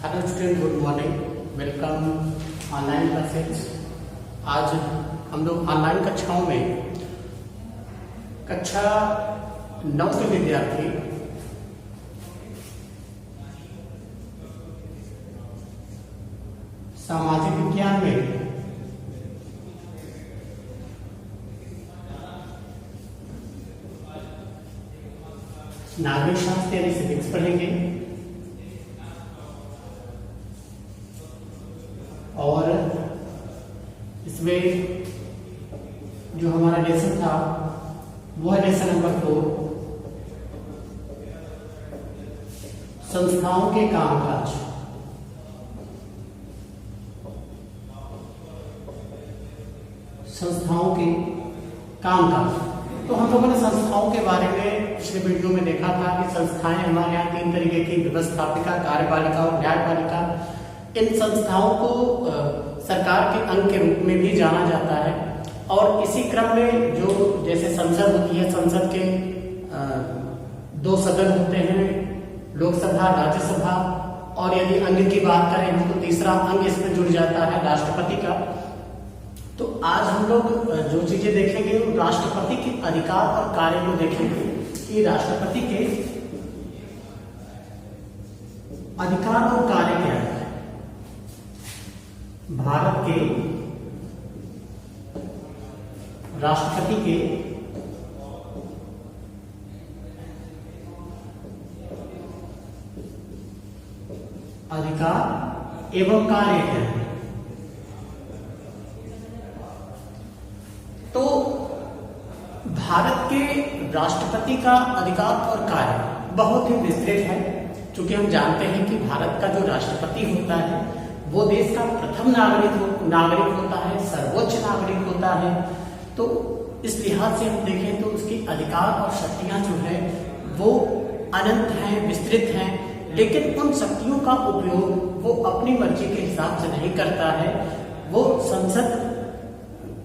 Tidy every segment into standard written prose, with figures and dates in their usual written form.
Hello student, good morning. Welcome online classes. आज हम लोग ऑनलाइन कक्षाओं में कक्षा 9 के विद्यार्थी सामाजिक विज्ञान में नागरिक शास्त्र यानी सिविक्स पढ़ेंगे और इसमें जो हमारा लेसन था वो है लेसन नंबर 4, संस्थाओं के कामकाज। संस्थाओं के कामकाज। तो हम लोगों ने संस्थाओं के बारे में पिछले वीडियो में देखा था कि संस्थाएं हमारे यहाँ 3 तरीके की, व्यवस्थापिका, कार्यपालिका और न्यायपालिका। इन संस्थाओं को सरकार के अंग के रूप में भी जाना जाता है और इसी क्रम में जो जैसे संसद होती है, संसद के 2 सदन होते हैं, लोकसभा, राज्यसभा, और यदि अंग की बात करें हम तो तीसरा अंग इसमें जुड़ जाता है राष्ट्रपति का। तो आज हम लोग जो चीजें देखेंगे वो राष्ट्रपति के अधिकार और कार्य को देखेंगे कि राष्ट्रपति के अधिकार और कार्य क्या है। भारत के राष्ट्रपति के अधिकार एवं कार्य क्या है। तो भारत के राष्ट्रपति का अधिकार और कार्य बहुत ही विस्तृत है, क्योंकि हम जानते हैं कि भारत का जो राष्ट्रपति होता है वो देश का प्रथम नागरिक होता है, सर्वोच्च नागरिक होता है। तो इस लिहाज से हम देखें तो उसके अधिकार और शक्तियां जो है वो अनंत हैं, विस्तृत हैं, लेकिन उन शक्तियों का उपयोग वो अपनी मर्जी के हिसाब से नहीं करता है। वो संसद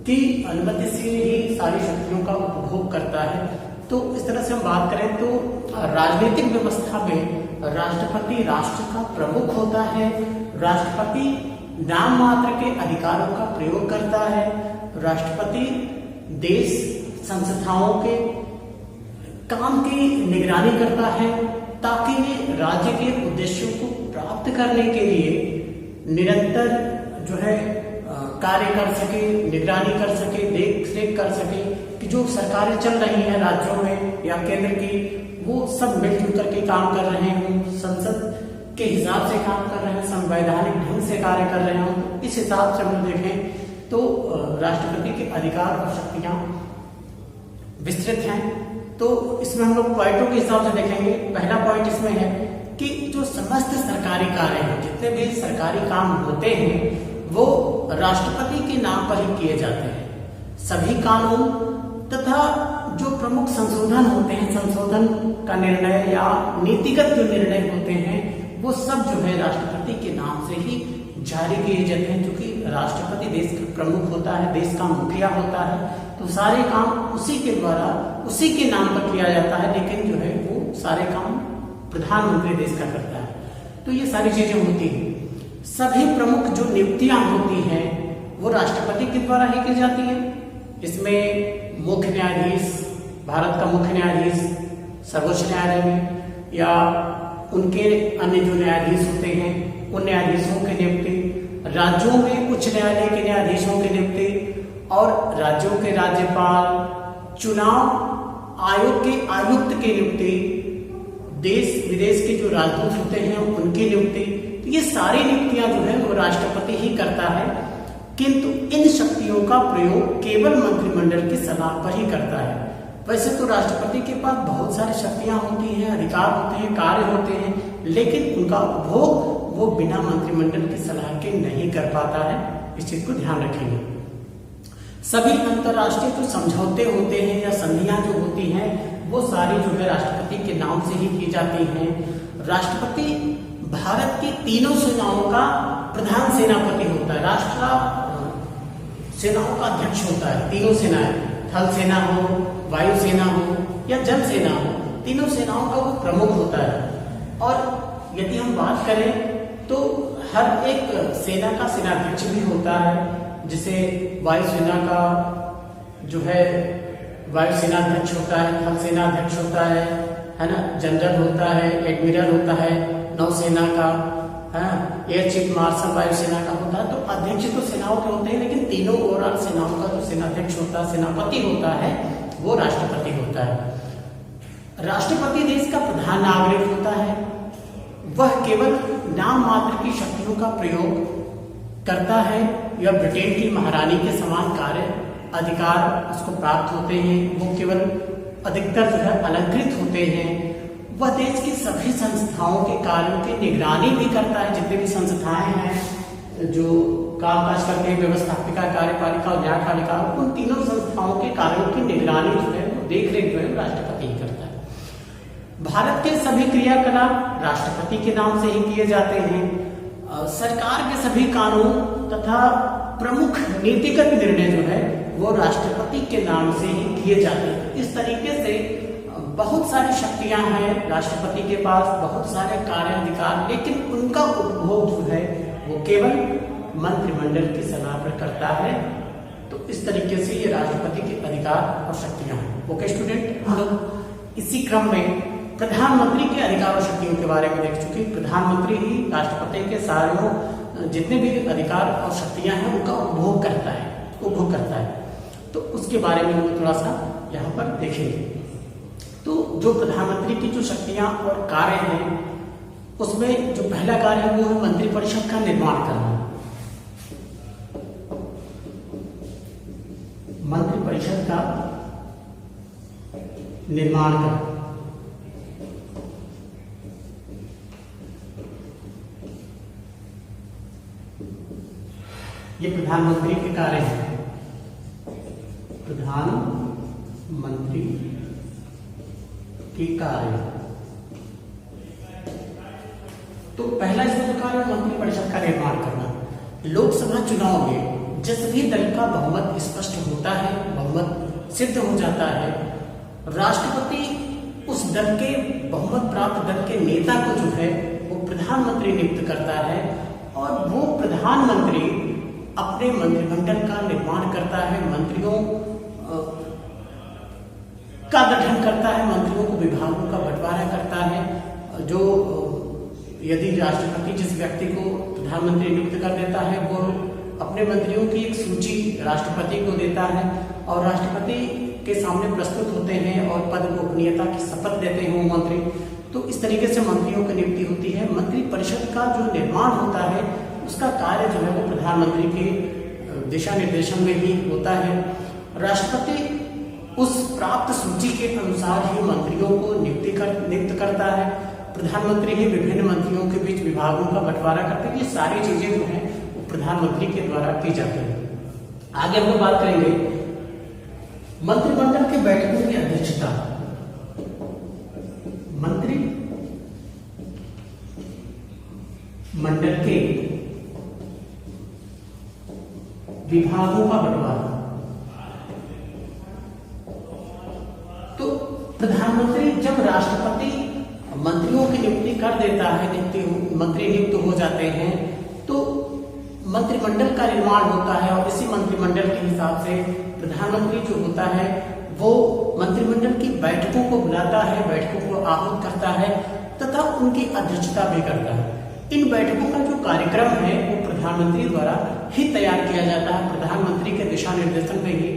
की अनुमति से ही सारी शक्तियों का उपभोग करता है। तो इस तरह से हम बात करें तो राजनीतिक व्यवस्था में राष्ट्रपति राष्ट्र का प्रमुख होता है। राष्ट्रपति नाम मात्र के अधिकारों का प्रयोग करता है। राष्ट्रपति देश संस्थाओं के काम की निगरानी करता है ताकि वे राज्य के उद्देश्यों को प्राप्त करने के लिए निरंतर जो है कार्य कर सके, निगरानी कर सके, देख रेख कर सके कि जो सरकारें चल रही हैं राज्यों में या केंद्र की, वो सब मिलजुल करके काम कर रहे हों, संसद के हिसाब से काम कर रहे हैं, संवैधानिक ढंग से कार्य कर रहे हों। इस हिसाब से हम देखें तो राष्ट्रपति के अधिकार और शक्तियां विस्तृत हैं। तो इसमें हम लोग पॉइंटों के हिसाब से देखेंगे। पहला पॉइंट इसमें है कि जो समस्त सरकारी कार्य हैं, जितने भी सरकारी काम होते हैं वो राष्ट्रपति के नाम पर ही किए जाते हैं। सभी कानून तथा जो प्रमुख संशोधन होते हैं, संशोधन का निर्णय या नीतिगत जो निर्णय होते हैं वो सब जो है राष्ट्रपति के नाम से ही जारी किए जाते हैं। क्योंकि राष्ट्रपति देश का प्रमुख होता है, देश का मुखिया होता है, तो सारे काम उसी के द्वारा, उसी के नाम पर किया जाता है। लेकिन जो है वो सारे काम प्रधानमंत्री देश का करता है। तो ये सारी चीजें होती हैं। सभी प्रमुख जो नियुक्तियां होती हैं वो राष्ट्रपति के द्वारा ही की जाती है। इसमें मुख्य न्यायाधीश, भारत का मुख्य न्यायाधीश सर्वोच्च न्यायालय में, या उनके अन्य जो न्यायाधीश होते हैं उन न्यायाधीशों की नियुक्ति, राज्यों में उच्च न्यायालय के न्यायाधीशों की नियुक्ति और राज्यों के राज्यपाल, चुनाव आयोग के आयुक्त की नियुक्ति, देश विदेश के जो राजदूत होते हैं उनकी नियुक्ति। तो ये सारी नियुक्तियां जो है वो राष्ट्रपति ही करता है, किंतु इन शक्तियों का प्रयोग केवल मंत्रिमंडल की सलाह पर ही करता है। वैसे तो राष्ट्रपति के पास बहुत सारी शक्तियां होती हैं, अधिकार होते हैं, कार्य होते हैं, लेकिन उनका उपभोग वो बिना मंत्रिमंडल की सलाह के नहीं कर पाता है। इस चीज को ध्यान रखेंगे। सभी अंतर्राष्ट्रीय जो समझौते होते हैं या संधियां जो होती हैं वो सारी जो है राष्ट्रपति के नाम से ही की जाती हैं। राष्ट्रपति भारत की तीनों सेनाओं का प्रधान सेनापति होता है। राष्ट्र सेनाओं का अध्यक्ष होता है। तीनों सेनाएं, थल सेना हो, वायु सेना हो या जल सेना हो, तीनों सेनाओं का वो प्रमुख होता है। और यदि हम बात करें तो हर एक सेना का सेनाध्यक्ष भी होता है, जिसे वायुसेना का जो है वायुसेना अध्यक्ष होता है, थल सेना अध्यक्ष होता है ना, जनरल होता है, एडमिरल होता है, नौसेना का एयर चीफ मार्शल वायुसेना का होता है। तो अध्यक्ष तो सेनाओं के होते हैं, लेकिन तीनों ओवरऑल सेनाओं का जो सेनाध्यक्ष होता है, सेनापति होता है, वो राष्ट्रपति होता है। राष्ट्रपति देश का प्रधान नागरिक होता है। वह केवल नाम मात्र की शक्तियों का प्रयोग करता है या ब्रिटेन की महारानी के समान कार्य अधिकार उसको प्राप्त होते हैं। वो केवल अधिकतर जो है अलंकृत होते हैं। वह देश की सभी संस्थाओं के कार्यों की निगरानी भी करता है। जितने भी संस्थाएं हैं जो कामकाज करते हैं, व्यवस्थापिका, कार्यपालिका और न्यायपालिका, उन तीनों संस्थाओं के कार्यों की निगरानी जो है, देख रेख जो है राष्ट्रपति ही करता है। भारत के सभी क्रियाकलाप राष्ट्रपति के नाम से ही किए जाते हैं। सरकार के सभी कानून तथा प्रमुख नीतिगत निर्णय जो है वो राष्ट्रपति के नाम से ही किए जाते हैं। इस तरीके से बहुत सारी शक्तियां हैं राष्ट्रपति के पास, बहुत सारे कार्य अधिकार, लेकिन उनका उपभोग जो है वो केवल मंत्रिमंडल की सलाह पर करता है। तो इस तरीके से ये राष्ट्रपति के अधिकार और शक्तियां हैं। ओके स्टूडेंट, हम लोग इसी क्रम में प्रधानमंत्री के अधिकार और शक्तियों के बारे में देख चुके। प्रधानमंत्री ही राष्ट्रपति के सारे जितने भी अधिकार और शक्तियां हैं उनका उपभोग करता है। तो उसके बारे में हम थोड़ा सा यहाँ पर देखेंगे। तो जो प्रधानमंत्री की जो शक्तियां और कार्य हैं, उसमें जो पहला कार्य है वो है मंत्रिपरिषद का निर्माण करना। मंत्रिपरिषद का निर्माण करना, ये प्रधानमंत्री के कार्य हैं। प्रधानमंत्री के कार्य, तो पहला इसमें जो कार्य मंत्रिपरिषद का निर्माण करना। लोकसभा चुनाव में जिस भी दल का बहुमत स्पष्ट होता है, बहुमत सिद्ध हो जाता है, राष्ट्रपति उस दल के बहुमत प्राप्त दल के नेता को जो है वो प्रधानमंत्री नियुक्त करता है और वो प्रधानमंत्री अपने मंत्रिमंडल का निर्माण करता है, मंत्रियों का गठन करता है, मंत्रियों को विभागों का बंटवारा करता है। जो यदि राष्ट्रपति जिस व्यक्ति को प्रधानमंत्री नियुक्त कर देता है वो अपने मंत्रियों की एक सूची राष्ट्रपति को देता है और राष्ट्रपति के सामने प्रस्तुत होते हैं और पद गोपनीयता की शपथ देते हैं वो मंत्री। तो इस तरीके से मंत्रियों की नियुक्ति होती है। मंत्रिपरिषद का जो निर्माण होता है उसका कार्य जो है वो प्रधानमंत्री के दिशा निर्देशन में ही होता है। राष्ट्रपति उस प्राप्त सूची के अनुसार ही मंत्रियों को नियुक्त करता है। प्रधानमंत्री ही विभिन्न मंत्रियों के बीच विभागों का बंटवारा करते हैं। ये सारी चीजें जो हैं वो प्रधानमंत्री के द्वारा की जाती है। आगे हम लोग बात करेंगे मंत्रिमंडल की बैठकों की अध्यक्षता। मंत्री मंडल के विभागों का बंटवारा, तो प्रधानमंत्री जब राष्ट्रपति मंत्रियों की नियुक्ति कर देता है, मंत्री नियुक्त हो जाते हैं, तो मंत्रिमंडल का निर्माण होता है और इसी मंत्रिमंडल के हिसाब से प्रधानमंत्री जो होता है वो मंत्रिमंडल की बैठकों को बुलाता है, बैठकों को आहूत करता है तथा उनकी अध्यक्षता भी करता है। इन बैठकों का जो कार्यक्रम है वो प्रधानमंत्री द्वारा ही तैयार किया जाता है। प्रधानमंत्री के दिशा निर्देशन में ही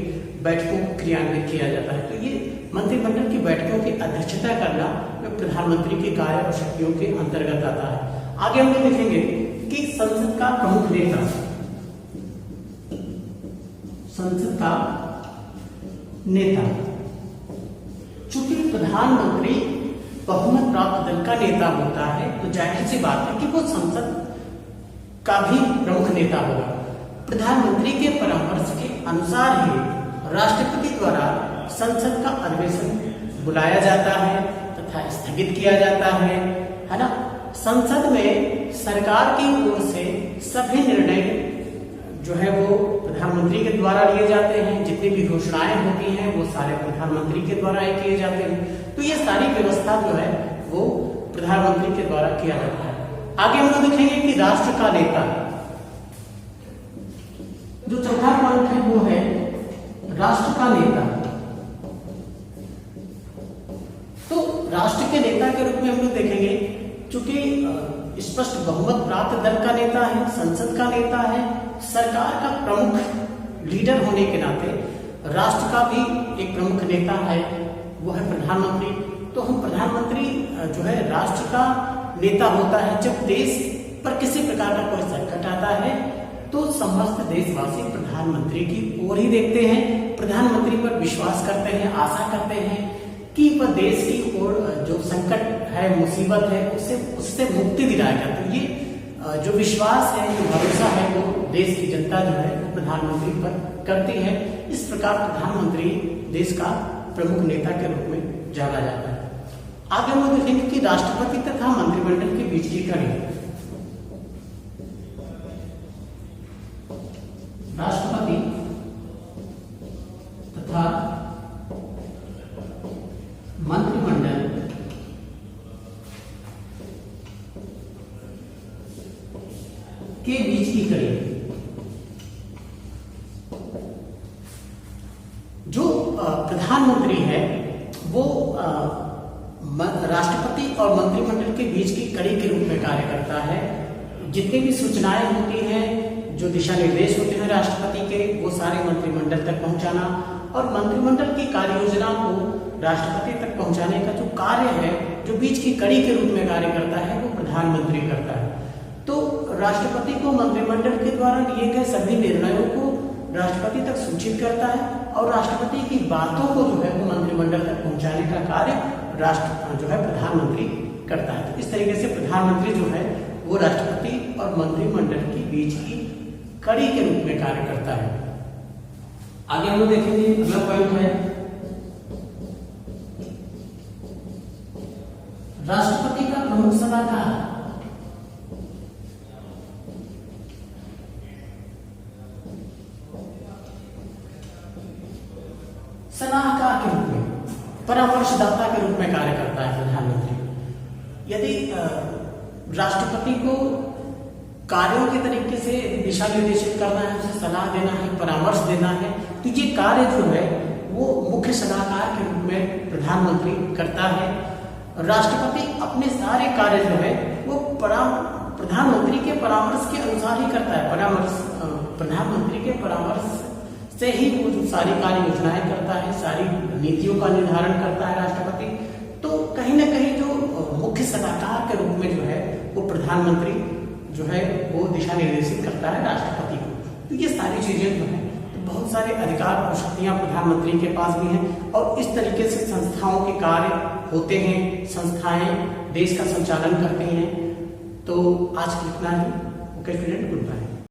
बैठकों को क्रियान्वित किया जाता है। तो ये मंत्रिमंडल की बैठकों की अध्यक्षता करना प्रधानमंत्री के कार्य और शक्तियों के अंतर्गत आता है। आगे हम ये देखेंगे कि संसद का प्रमुख नेता, संसद का नेता, चूंकि प्रधानमंत्री बहुमत प्राप्त दल का नेता होता है तो जाहिर सी बात है कि वो संसद का भी प्रमुख नेता होगा। प्रधानमंत्री के परामर्श के अनुसार ही राष्ट्रपति द्वारा संसद का अधिवेशन बुलाया जाता है तथा स्थगित किया जाता है ना। संसद में सरकार की ओर से सभी निर्णय जो है वो प्रधानमंत्री के द्वारा लिए जाते हैं। जितनी भी घोषणाएं होती हैं वो सारे प्रधानमंत्री के द्वारा ही किए जाते हैं। तो ये सारी व्यवस्था जो है वो प्रधानमंत्री के द्वारा किया जाता है। आगे हम लोग देखेंगे कि राष्ट्र का नेता, जो चौथा पॉइंट है वो है राष्ट्र का नेता। तो राष्ट्र के नेता के रूप में हम लोग देखेंगे, चूंकि स्पष्ट बहुमत प्राप्त दल का नेता है, संसद का नेता है, सरकार का प्रमुख लीडर होने के नाते राष्ट्र का भी एक प्रमुख नेता है, वो है प्रधानमंत्री। तो हम प्रधानमंत्री जो है राष्ट्र का नेता होता है। जब देश पर किसी प्रकार का कोई संकट आता है तो समस्त देशवासी प्रधानमंत्री की ओर ही देखते हैं, प्रधानमंत्री पर विश्वास करते हैं, आशा करते हैं कि वह देश की ओर जो संकट है, मुसीबत है, उससे मुक्ति दिलाएगा। तो ये जो विश्वास है, जो भरोसा है, वो देश की जनता जो है वो प्रधानमंत्री पर करती है। इस प्रकार प्रधानमंत्री देश का प्रमुख नेता के रूप में जाना जाता है। आगे हम लोग देखेंगे कि राष्ट्रपति तथा मंत्रिमंडल के बीच की कड़ी। राष्ट्रपति तथा मंत्रिमंडल के बीच की कड़ी। जो प्रधानमंत्री है वो राष्ट्रपति और मंत्रिमंडल के बीच की कड़ी के रूप में कार्य करता है। जितनी भी सूचनाएं होती हैं, जो दिशा निर्देश होते हैं राष्ट्रपति के, वो सारे मंत्रिमंडल तक पहुंचाना, और मंत्रिमंडल की कार्य योजना को राष्ट्रपति तक पहुंचाने का जो कार्य है, जो बीच की कड़ी के रूप में कार्य करता है, वो प्रधानमंत्री करता है। तो राष्ट्रपति को मंत्रिमंडल के द्वारा लिए गए सभी निर्णयों को राष्ट्रपति तक सूचित करता है, और राष्ट्रपति की बातों को जो है वो मंत्रिमंडल तक पहुंचाने का कार्य प्रधानमंत्री करता है। तो इस तरीके से प्रधानमंत्री जो है वो राष्ट्रपति और मंत्रिमंडल के बीच की कड़ी के रूप में कार्य करता है। आगे हम लोग देखेंगे, अगला पॉइंट है राष्ट्रपति का प्रमुख सलाहकार। सलाहकार के रूप में, परामर्शदाता के रूप में कार्य करता है प्रधानमंत्री। यदि राष्ट्रपति को कार्यों के तरीके से दिशा निर्देशित करना है, उसे सलाह देना है, परामर्श देना है, तो ये कार्य जो है वो मुख्य सलाहकार के रूप में प्रधानमंत्री करता है। राष्ट्रपति अपने सारे कार्य जो है वो प्रधानमंत्री के परामर्श के अनुसार ही करता है। प्रधानमंत्री के परामर्श से ही वो जो सारी कार्य योजनाएं करता है, सारी नीतियों का निर्धारण करता है राष्ट्रपति। तो कहीं ना कहीं जो मुख्य सलाहकार के रूप में जो है वो प्रधानमंत्री जो है वो दिशा निर्देशित करता है राष्ट्रपति को। तो ये सारी चीजें जो है, तो बहुत सारे अधिकार और शक्तियां प्रधानमंत्री के पास भी हैं, और इस तरीके से संस्थाओं के कार्य होते हैं, संस्थाएं देश का संचालन करती हैं। तो आज इतना ही। Okay student, good bye.